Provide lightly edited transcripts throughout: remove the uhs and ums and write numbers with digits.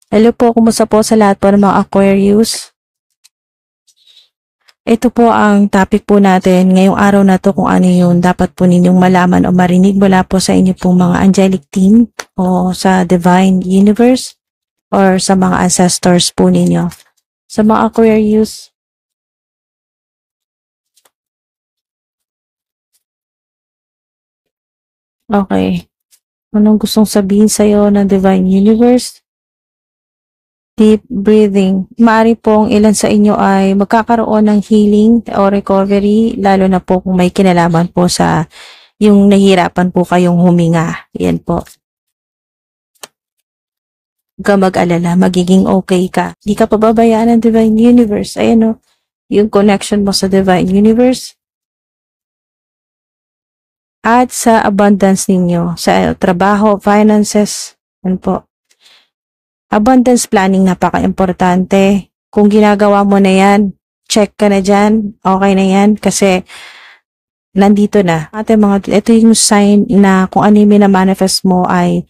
Hello po, kumusta po sa lahat po ng mga Aquarius? Ito po ang topic po natin ngayong araw na to, kung ano yung dapat po ninyong malaman o marinig mula po sa inyo pong mga angelic team o sa divine universe or sa mga ancestors po ninyo. Sa mga Aquarius, okay. Anong gustong sabihin sa'yo ng divine universe? Deep breathing. Maaari pong ilan sa inyo ay magkakaroon ng healing o recovery, lalo na po kung may kinalaman po sa yung nahihirapan po kayong huminga. Yan po. Huwag ka mag-alala, magiging okay ka. Di ka pababayaan ng divine universe. Ayan o, yung connection mo sa divine universe at sa abundance ninyo, sa trabaho, finances. Yan po. Abundance planning, napaka-importante. Kung ginagawa mo na yan, check ka na dyan, okay na yan, kasi nandito na. Ito yung sign na kung ano yung minamanifest mo ay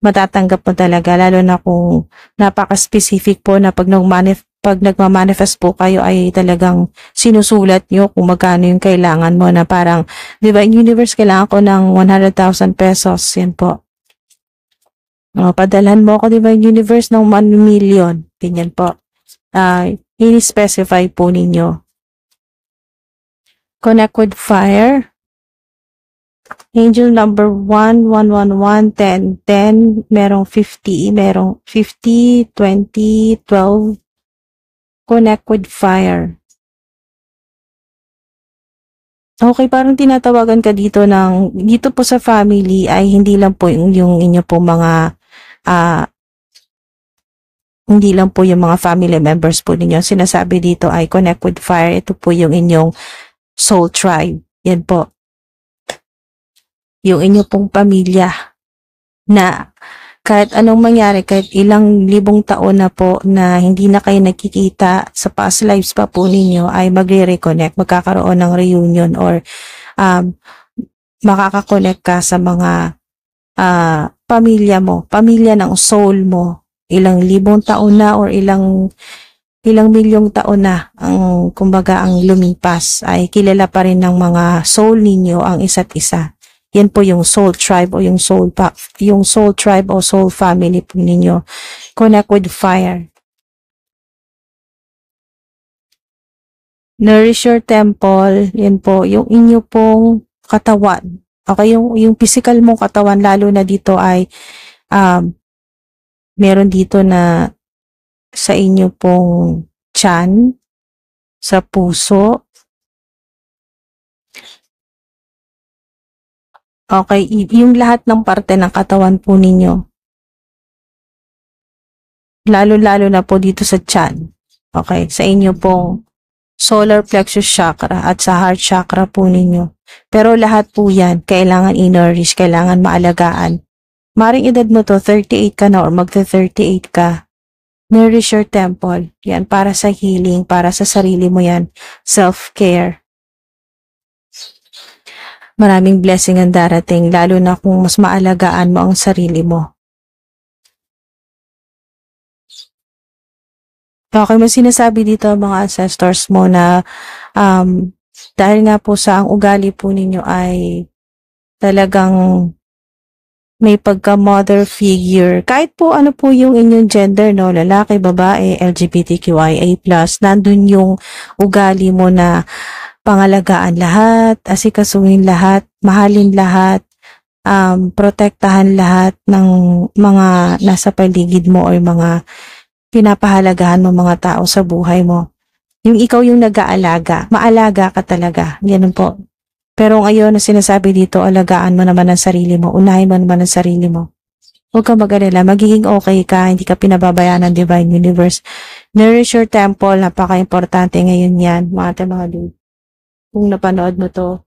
matatanggap mo talaga, lalo na kung napaka-specific po na pag nagmamanifest po kayo ay talagang sinusulat nyo kung magkano yung kailangan mo, na parang, Divine Universe, kailangan ko ng 100,000 pesos. Yan po. Padalhan mo ako, Divine Universe, ng 1 million. Ganyan po. I-specify po ninyo. Connect with fire. Angel number 1, 111, 10, 10, merong 50, merong 50, 20, 12. Connect with fire. Okay, parang tinatawagan ka dito dito po sa family ay hindi lang po yung inyo po mga, hindi lang po yung mga family members po ninyo. Sinasabi dito ay connect with fire. Ito po yung inyong soul tribe. Yan po. Yung inyo pong pamilya na kahit anong mangyari, kahit ilang libong taon na po na hindi na kayo nagkikita sa past lives pa po ninyo, ay magre-reconnect, magkakaroon ng reunion or makakakonect ka sa mga pamilya mo, pamilya ng soul mo. Ilang libong taon na or ilang milyong taon na ang kumbaga ang lumipas, ay kilala pa rin ng mga soul ninyo ang isa't isa. Yan po yung soul tribe o yung soul tribe o soul family po ninyo. Connect with fire. Nourish your temple. Yan po yung inyo pong katawan. Okay, yung physical mong katawan, lalo na dito ay meron dito na sa inyo pong tiyan, sa puso. Okay, yung lahat ng parte ng katawan po ninyo. Lalo-lalo na po dito sa tiyan. Okay, sa inyo pong solar plexus chakra at sa heart chakra po ninyo. Pero lahat po yan, kailangan i-nourish, kailangan maalagaan. Maring edad mo to, 38 ka na or magta-38 ka. Nourish your temple. Yan, para sa healing, para sa sarili mo yan. Self-care. Maraming blessing ang darating, lalo na kung mas maalagaan mo ang sarili mo. Okay, may sinasabi dito mga ancestors mo na dahil nga po sa ang ugali po ninyo ay talagang may pagka-mother figure. Kahit po ano po yung inyong gender, no? Lalaki, babae, LGBTQIA+, nandun yung ugali mo na pangalagaan lahat, asikasuhin lahat, mahalin lahat, protektahan lahat ng mga nasa paligid mo o mga pinapahalagahan mo mga tao sa buhay mo. Yung ikaw yung nag-aalaga, maalaga ka talaga, ganun po. Pero ngayon na sinasabi dito, alagaan mo naman ang sarili mo, unahin mo naman ang sarili mo. Huwag kang mag-alala, magiging okay ka, hindi ka pinababayaan ng Divine Universe. Nourish your temple, napaka-importante ngayon yan, mga dude. Kung napanood mo to,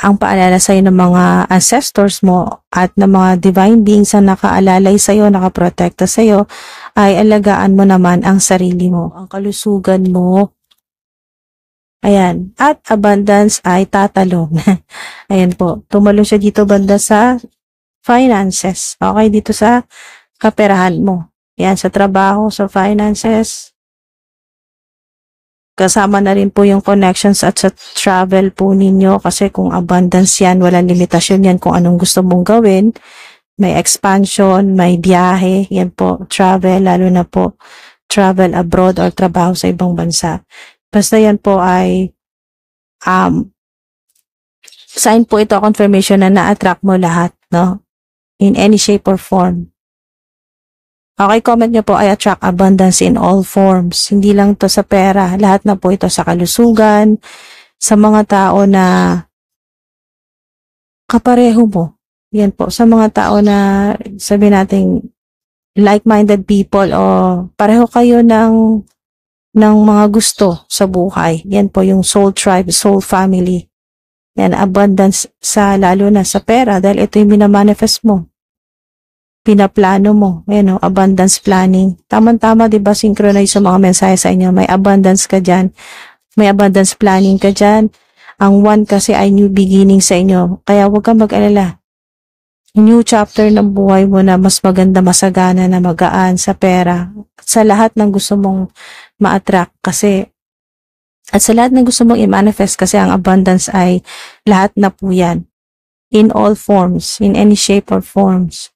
ang paalala sa'yo ng mga ancestors mo at ng mga divine beings na nakaalalay sa'yo, nakaprotekta sa'yo, ay alagaan mo naman ang sarili mo, ang kalusugan mo. Ayan. At abundance ay tatalong. Ayan po. Tumalong siya dito banda sa finances. Okay, dito sa kaperahan mo. Yan, sa trabaho, sa finances. Kasama na rin po yung connections at sa travel po ninyo kasi kung abundance yan, walang limitasyon yan kung anong gusto mong gawin. May expansion, may biyahe, yan po, travel, lalo na po travel abroad or trabaho sa ibang bansa. Basta yan po ay sign po ito, confirmation na na-attract mo lahat, no? In any shape or form. Okay, comment nyo po, I attract abundance in all forms. Hindi lang to sa pera, lahat na po ito sa kalusugan, sa mga tao na kapareho mo. Yan po, sa mga tao na sabi nating like-minded people o pareho kayo ng mga gusto sa buhay. Yan po yung soul tribe, soul family. Yan, abundance sa lalo na sa pera dahil ito yung minamanifest mo. Pinaplano mo, yan o, abundance planning. Tama-tama, di ba, synchronize sa mga mensahe sa inyo. May abundance ka dyan. May abundance planning ka dyan. Ang one kasi ay new beginning sa inyo. Kaya huwag kang mag-alala. New chapter ng buhay mo na mas maganda, masagana na magaan sa pera. At sa lahat ng gusto mong ma-attract kasi at sa lahat ng gusto mong i-manifest kasi ang abundance ay lahat na po yan. In all forms, in any shape or forms.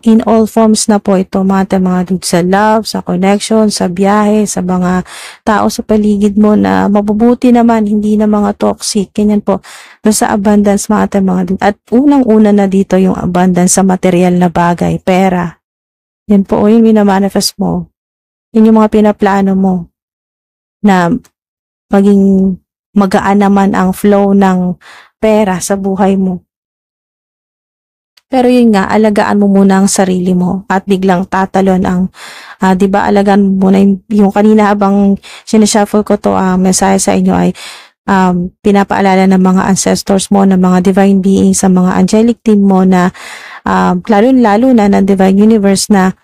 In all forms na po ito, mga dude, sa love, sa connection, sa biyahe, sa mga tao sa paligid mo na mabubuti naman, hindi na mga toxic, ganyan po. Sa abundance, mga dude. At unang-una na dito yung abundance sa material na bagay, pera. Yan po, yung minamanifest mo. Yun yung mga pinaplano mo na maging magaan naman ang flow ng pera sa buhay mo. Pero yun nga, alagaan mo muna ang sarili mo at biglang tatalon ang, di ba, alagaan mo muna yung kanina habang sinashuffle ko to, mensahe sa inyo ay pinapaalala ng mga ancestors mo, ng mga divine beings, sa mga angelic team mo na lalo na ng divine universe na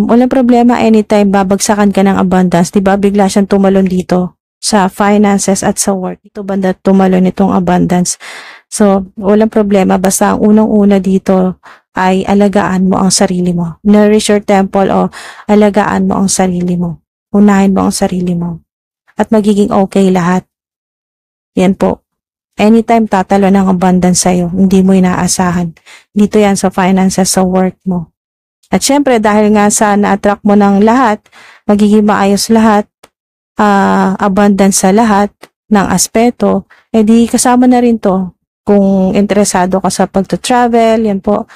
walang problema anytime babagsakan ka ng abundance, di ba, bigla siyang tumalon dito sa finances at sa work. Ito banda tumalon itong abundance. So, walang problema. Basta ang unang-una dito ay alagaan mo ang sarili mo. Nourish your temple o alagaan mo ang sarili mo. Unahin mo ang sarili mo. At magiging okay lahat. Yan po. Anytime tatalo ng abundance sa'yo, hindi mo inaasahan. Dito yan sa finances, sa work mo. At syempre, dahil nga sa na-attract mo ng lahat, magiging maayos lahat, abundance sa lahat ng aspeto, edi kasama na rin to. Kung interesado ka sa pagto-travel, yan po,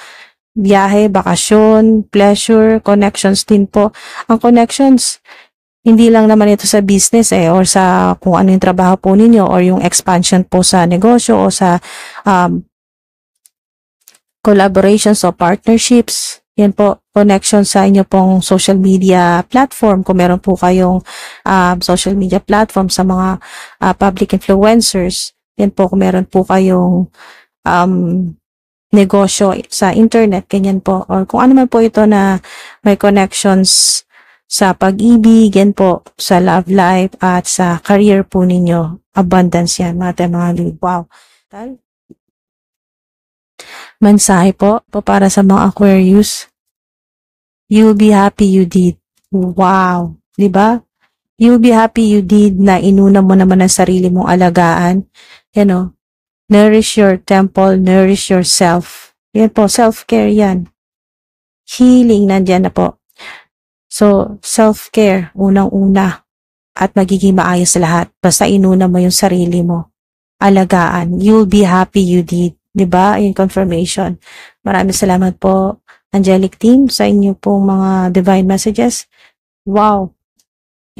biyahe, bakasyon, pleasure, connections din po. Ang connections, hindi lang naman ito sa business or sa kung ano yung trabaho po ninyo or yung expansion po sa negosyo o sa collaborations o partnerships. Yan po, connection sa inyo pong social media platform. Kung meron po kayong social media platform sa mga public influencers, yan po, kung meron po kayong negosyo sa internet, ganyan po. Or kung ano man po ito na may connections sa pag-ibig, yan po, sa love life at sa career po ninyo. Abundance yan, mga dude. Wow. Mensahe po para sa mga Aquarius. You'll be happy you did. Wow. Diba? You'll be happy you did na inuna mo naman ang sarili mong alagaan. Yan o. Nourish your temple, nourish yourself. Yan po, self-care yan. Healing, nandyan na po. So, self-care, unang-una. At magiging maayos lahat. Basta inuna mo yung sarili mo. Alagaan. You'll be happy you did. Diba? Yung confirmation. Maraming salamat po, angelic team, sa inyo pong mga divine messages. Wow.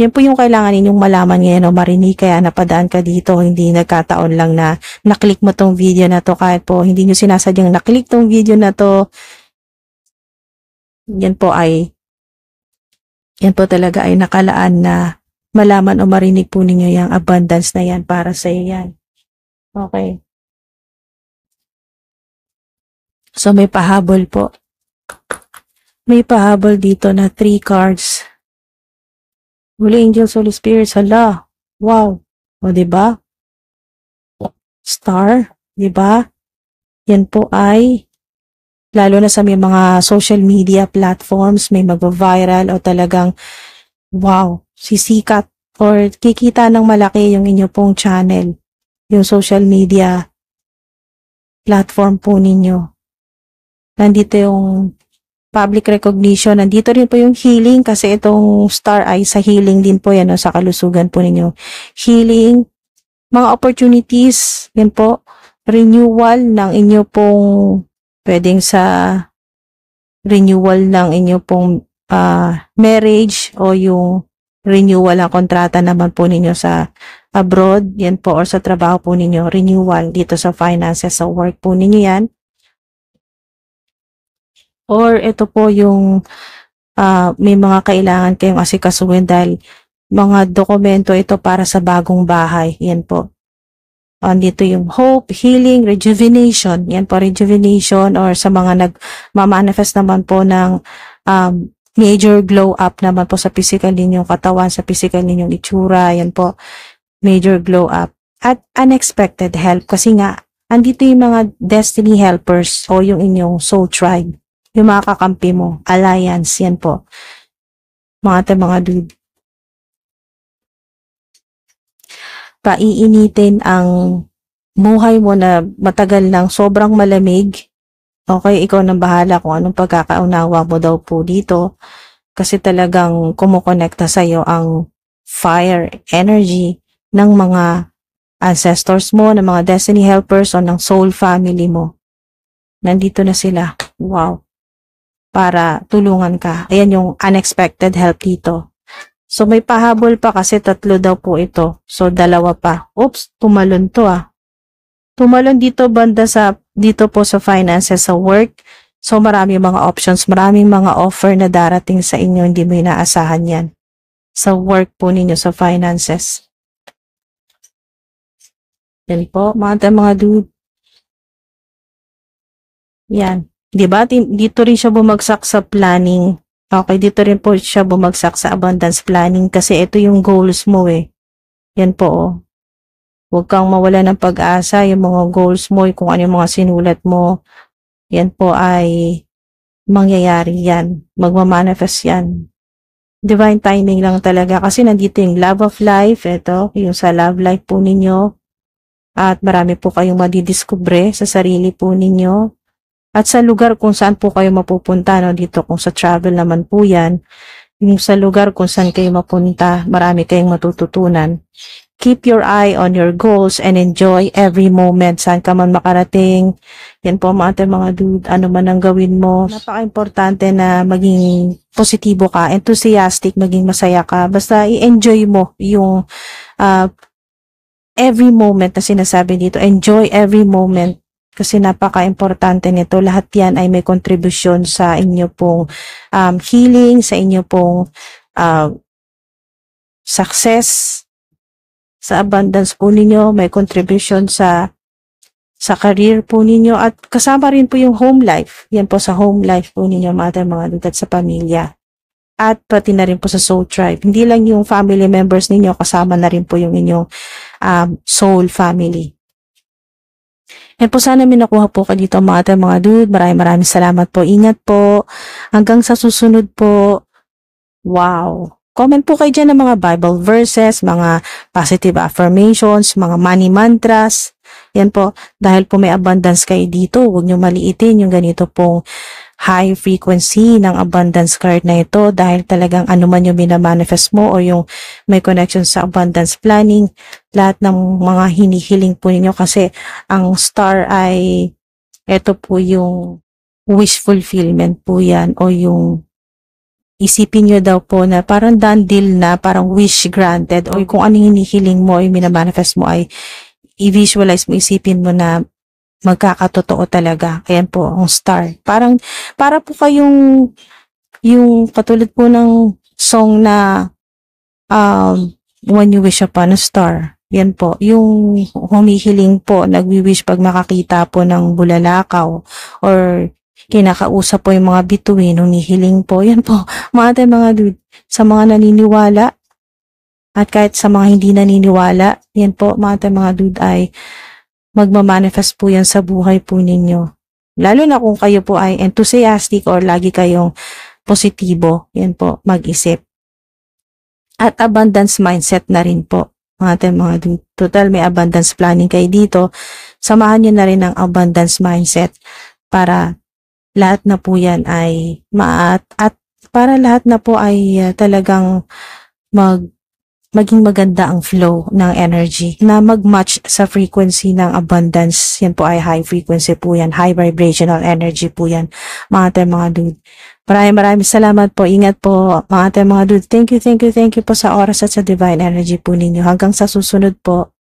Yan po yung kailangan ninyong malaman ngayon o marinig, kaya napadaan ka dito. Hindi nagkataon lang na naklik mo tong video na to kahit po hindi nyo sinasadyang naklik tong video na to. Yan po talaga ay nakalaan na malaman o marinig po ninyo yung abundance na yan para sa iyo yan. Okay. So may pahabol po. May pahabol dito na 3 cards. Holy Angels, Holy Spirits, hala. Wow. O, diba? Star, diba? Yan po ay lalo na sa may mga social media platforms, may mag-viral o talagang wow, sisikat or kikita ng malaki yung inyo pong channel, yung social media platform po ninyo. Nandito yung public recognition, nandito rin po yung healing kasi itong star ay sa healing din po yan, no, sa kalusugan po ninyo. Healing, mga opportunities, yan po, renewal ng inyo pong, pwedeng sa renewal ng inyo pong marriage o yung renewal ng kontrata naman po ninyo sa abroad, yan po, or sa trabaho po ninyo, renewal dito sa finances, sa work po ninyo yan. Or ito po yung may mga kailangan kayong asikasuhin dahil mga dokumento ito para sa bagong bahay. Yan po. Dito yung hope, healing, rejuvenation. Yan po, rejuvenation, or sa mga nagmamanifest naman po ng major glow up naman po sa physical ninyong katawan, sa physical ninyong itsura. Yan po, major glow up. At unexpected help kasi nga, andito yung mga destiny helpers o yung inyong soul tribe. Yung mga kakampi mo, alliance, yan po. Mga dude. Paiinitin ang buhay mo na matagal nang sobrang malamig. Okay, ikaw nang bahala kung anong pagkakaunawa mo daw po dito. Kasi talagang kumukonekta sa'yo ang fire energy ng mga ancestors mo, ng mga destiny helpers o ng soul family mo. Nandito na sila. Wow. Para tulungan ka. Ayan yung unexpected help dito. So may pahabol pa kasi 3 daw po ito. So 2 pa. Oops, tumalon to Tumalon dito banda dito po sa finances, sa work. So maraming mga options, maraming mga offer na darating sa inyo, hindi mo inaasahan yan. Sa work po ninyo, sa finances. Yan po, mga dude. Yan. Diba? Dito rin siya bumagsak sa planning. Okay, dito rin po siya bumagsak sa abundance planning kasi ito yung goals mo Yan po Huwag kang mawala ng pag-asa, yung mga goals mo, kung ano yung mga sinulat mo. Yan po ay mangyayari yan. Magmamanifest yan. Divine timing lang talaga kasi nandito yung love of life, ito, yung sa love life po ninyo. At marami po kayong madidiskubre sa sarili po ninyo. At sa lugar kung saan po kayo mapupunta, no? Dito kung sa travel naman po yan, yung sa lugar kung saan kayo mapunta, marami kayong matututunan. Keep your eye on your goals and enjoy every moment. Saan ka man makarating. Yan po mga dude, ano man ang gawin mo. Napaka-importante na maging positibo ka, enthusiastic, maging masaya ka. Basta i-enjoy mo yung every moment na sinasabi dito. Enjoy every moment. Kasi napaka-importante nito. Lahat yan ay may kontribusyon sa inyo pong healing, sa inyo pong success, sa abundance po ninyo, may contribution sa career po ninyo, at kasama rin po yung home life. Yan po sa home life po ninyo, mga dudat sa pamilya. At pati na rin po sa soul tribe. Hindi lang yung family members ninyo, kasama na rin po yung inyong soul family. Yan po, sana may nakuha po ka dito mga dude. Maraming salamat po. Ingat po. Hanggang sa susunod po. Wow. Comment po kayo dyan ng mga Bible verses, mga positive affirmations, mga money mantras. Yan po. Dahil po may abundance kayo dito, huwag nyo maliitin yung ganito pong high frequency ng abundance card na ito, dahil talagang ano man yung minamanifest mo o yung may connection sa abundance planning, lahat ng mga hinihiling po ninyo, kasi ang star ay ito po yung wish fulfillment po yan, o yung isipin nyo daw po na parang done deal na, parang wish granted, o kung anong hinihiling mo o yung minamanifest mo ay i-visualize mo, isipin mo na magkakatotoo talaga. Ayan po, ang star. Para po kayong, yung katulad po ng song na, When You Wish Upon a Star. Yan po, yung humihiling po, nagwi-wish pag makakita po ng bulalakaw, or kinakausap po yung mga bituin, humihiling po. Yan po, mga dude, sa mga naniniwala, at kahit sa mga hindi naniniwala, yan po, mga dude, ay magmamanifest po yan sa buhay po ninyo. Lalo na kung kayo po ay enthusiastic or lagi kayong positibo, yan po, mag-isip. At abundance mindset na rin po, mga dude. Total, may abundance planning kayo dito. Samahan nyo na rin ang abundance mindset para lahat na po yan ay at para lahat na po ay talagang maging maganda ang flow ng energy na mag-match sa frequency ng abundance. Yan po ay high frequency po yan. High vibrational energy po yan, mga dude. Maraming salamat po. Ingat po, mga dude. Thank you po sa oras at sa divine energy po ninyo. Hanggang sa susunod po.